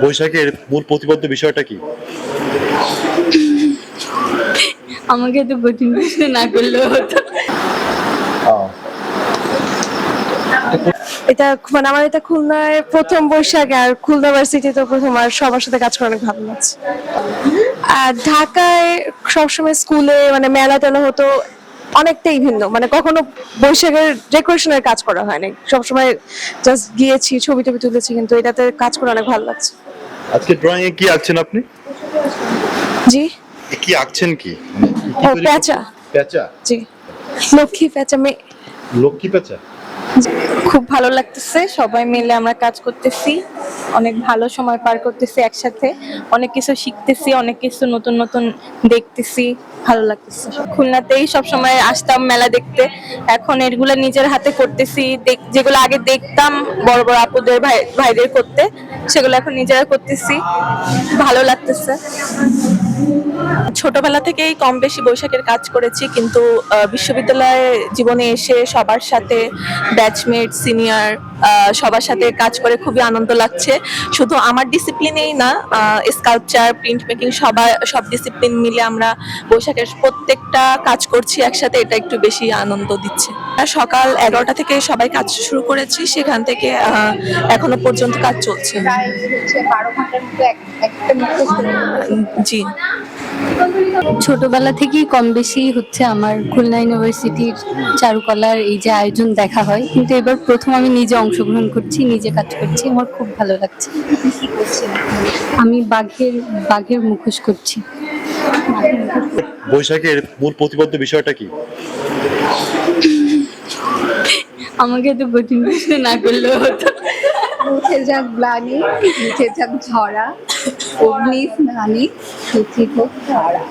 বৈশাখের মূল প্রতিপাদ্য বিষয়টা কি? আমাকে তো কঠিন প্রশ্ন না করলেও হতো। এটা মানে আমার এটা খুলনায় প্রথম বৈশাখ, আর খুলনা ভার্সিটিতে প্রথম, আর সবার সাথে কাজ করে অনেক ভালো লাগছে। আর ঢাকায় সবসময় স্কুলে মানে মেলা টেলা হতো, অনেকটাই ভিন্ন। মানে কখনো বৈশাখের ডেকোরেশনের কাজ করা হয়নি, সবসময় জাস্ট গিয়েছি, ছবি টবি তুলেছি, কিন্তু এটাতে কাজ করে অনেক ভালো লাগছে। আজকে ড্রয়িং এ কি আঁকছেন আপনি? জি, কি আঁকছেন কি? ও পেঁচা। পেঁচা? জি, লক্ষ্মী পেঁচা মেয়ে। লক্ষ্মী পেঁচা? খুব ভালো লাগতেছে, সবাই মিলে আমরা কাজ করতেছি, অনেক ভালো সময় পার করতেছি একসাথে, অনেক কিছু শিখতেছি, অনেক কিছু নতুন নতুন দেখতেছি, ভালো লাগতেছে। খুলনাতেই সবসময় আসতাম মেলা দেখতে, এখন এগুলো নিজের হাতে করতেছি। যেগুলো আগে দেখতাম বড় বড় আপুদের ভাইদের করতে, সেগুলো এখন নিজেরা করতেছি, ভালো লাগতেছে। ছোটবেলা থেকেই কম বেশি বৈশাখের কাজ করেছি, কিন্তু বিশ্ববিদ্যালয়ে জীবনে এসে সবার সাথে, ব্যাচমেট, সিনিয়র, সবার সাথে কাজ করে খুবই আনন্দ লাগছে। শুধু আমার ডিসিপ্লিনেই না, স্কাল্পচার, প্রিন্ট মেকিং, সব ডিসিপ্লিন মিলে আমরা বৈশাখের প্রত্যেকটা কাজ করছি একসাথে, এটা একটু বেশি আনন্দ দিচ্ছে। আর সকাল 11টা থেকে সবাই কাজ শুরু করেছি, সেখান থেকে এখনো পর্যন্ত কাজ চলছে। 12 ঘন্টার মতো একটা জি, ছোটবেলা থেকেই কম বেশি হচ্ছে আমার খুলনা ইউনিভার্সিটির চারুকলার এই যে আয়োজন দেখা হয়, কিন্তু এবার প্রথম আমি নিজে অংশগ্রহণ করছি, নিজে কাজ করছি, আমার খুব ভালো লাগছে। আমি বাঘের মুখোশ করছি। বৈশাখের মূল প্রতিপাদ্য বিষয়টা কি? আমাকে তো কঠিন প্রশ্ন না করলেও হতো। উঠে যাক গ্লানি, উঠে যাক ঝরা, অগ্নি স্নানে শুচি হোক তারা।